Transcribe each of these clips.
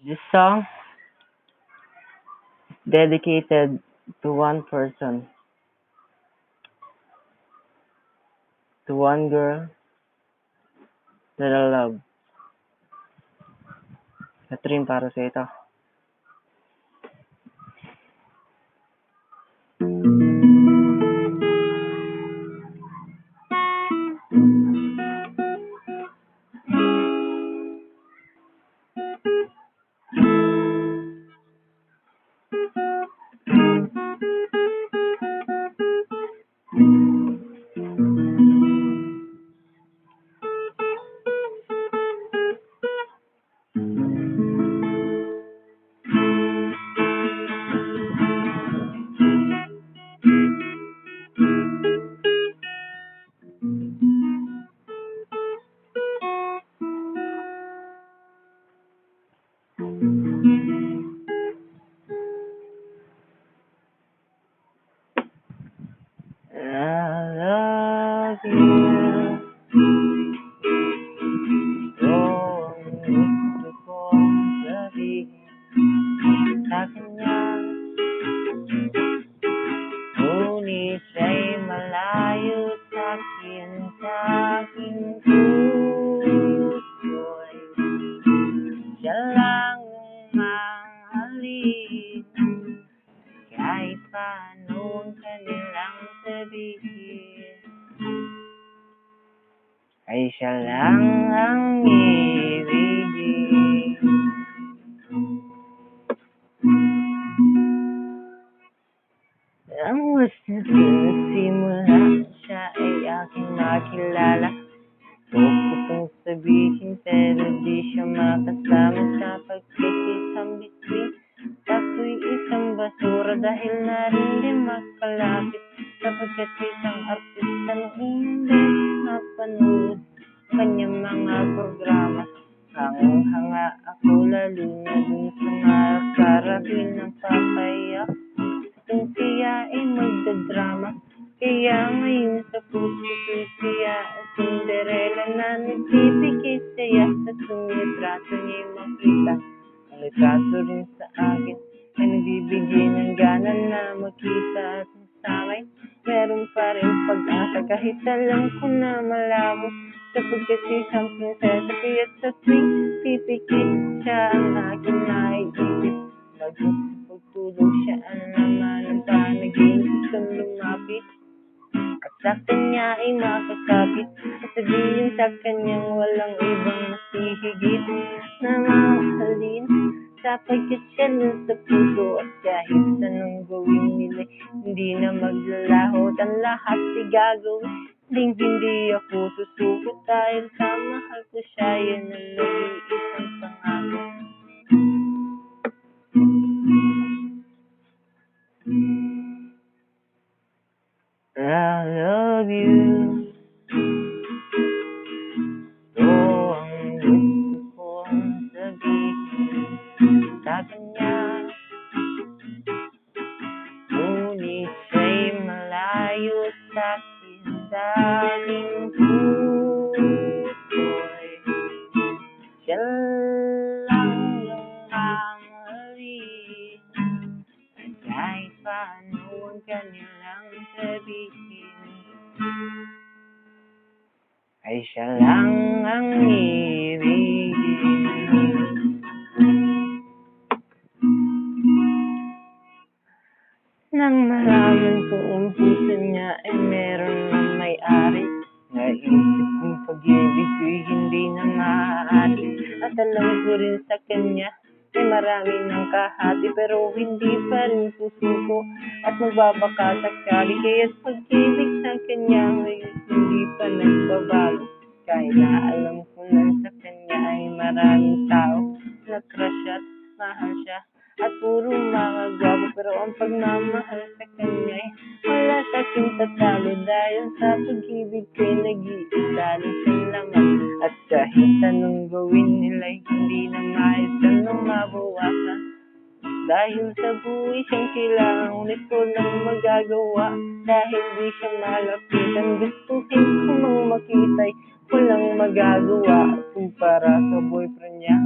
This song is dedicated to one person, to one girl that I love. Catherine, para sa ito. I love you. Oh, ang gusto kong sabihin sa kanya, ngunit siya'y malayo sa'kin, sa aking puso'y siya lang ang mahalin. Kahit paano ang kanilang sabihin, ay siya lang ang ibigin. Ang gusto ko simula siya ay aking makilala. Gusto kong sabihin pero di siya makasama sa pagkikisang bituin. Ako'y isang basura dahil na rin di makalapit, sapagkat isang artista nung hindi napanood kanyang mga programa. Hanggang-hanga ako lalo na dun sa mga karahil ng papayak. Kung siya ay magdadrama, kaya ngayon sa puso ko'y siya ang Cinderella na nagbibigay saya. At kung litrato niya'y makita, ang litrato rin sa akin ay nagbibigay ng gana na makita. At sa akin meron pa rin pag-asa kahit alam ko na malabo, sapagkat isang prinsesa. Kaya't sa tuwing pipikit siya ang aking naiisip, maging sa pagtulog siya ang laman ng panaginip kong lumapit at sa kanya ay makakapit. At sabihin sa kanyang walang ibang masihigit na mamahalin, sapagkat siya nun sa puso. At kahit anong gawin nila, hindi na maglalaho at ang lahat ay gagawin. Hindi ako susuko dahil sa mahal ko siya, yan ang nag-iisang pangako. I love you. Oh, ang gusto kong sabihin sa kanya, ngunit siya'y malayo sa'kin, sa aking puso'y siya lang ang mamahalin. At kahit paano ang kanilang sabihin, ay siya lang ang ibigin. Nang malaman ko ang puso niya ay meron ng may-ari, naisip kong pag-ibig ko'y hindi na maaari. At alam ko rin sa kanya ay marami ng kahati, pero hindi pa rin susuko at magbabaka sakali. Kaya't pag-ibig sa kanya ngayon hindi pa nagbabago, kahit na alam ko na sa kanya ay maraming tao na crush at mahal siya at puro mga gwapo. Pero ang pagmamahal sa kanya ay wala sa'king tatalo, dahil sa pag-ibig ko'y nag-iisa lang siyang laman. At kahit anong gawin nila'y hindi na maisan nung mabawasan, dahil sa buhay siyang kailangan, ngunit ko lang magagawa dahil di siya malapitan. Gustuhin ko mang makita'y walang magagawa kumpara sa boyfriend niya.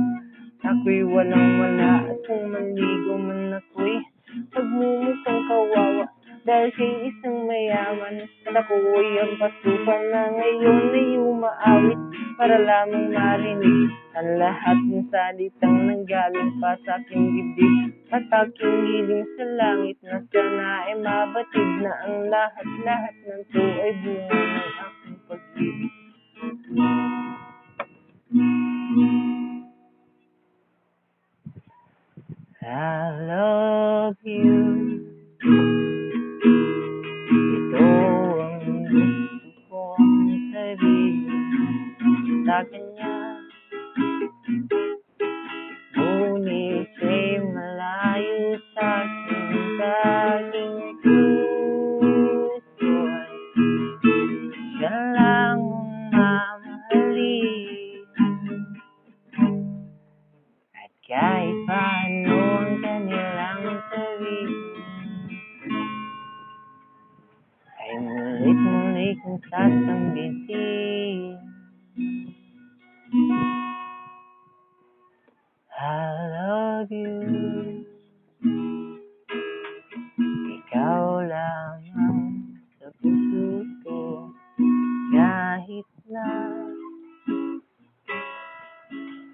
Ako'y walang-wala at kung maligo man ako'y pagmumukhang kawawa dahil siya'y isang mayaman. At ako'y ang pasukan na ngayon ay umaawit para lamang marinig ang lahat ng salitang nanggaling pa sa aking dibdib at aking hiling sa langit na sana ay mabatid na ang lahat-lahat ng to ay bunga ng aking pag-ibig. I love you. Ito ang gusto kong sabihin sa kanya. Ngunit siya'y malayo sa aking puso'y siya lang ang mamahalin. At kahit paano ang kanilang sabihin ay mulit-muli kong sasambitin. I love you. Ikaw lamang sa puso ko kahit na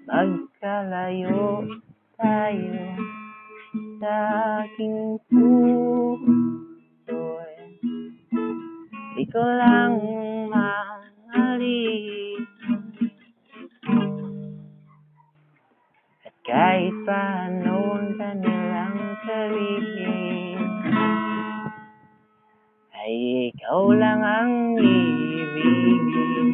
magkalayo tayo sa aking puso'y ikaw lang ang mamahalin. At kahit paano ang kanilang sabihin ay ikaw lang ang ibigin.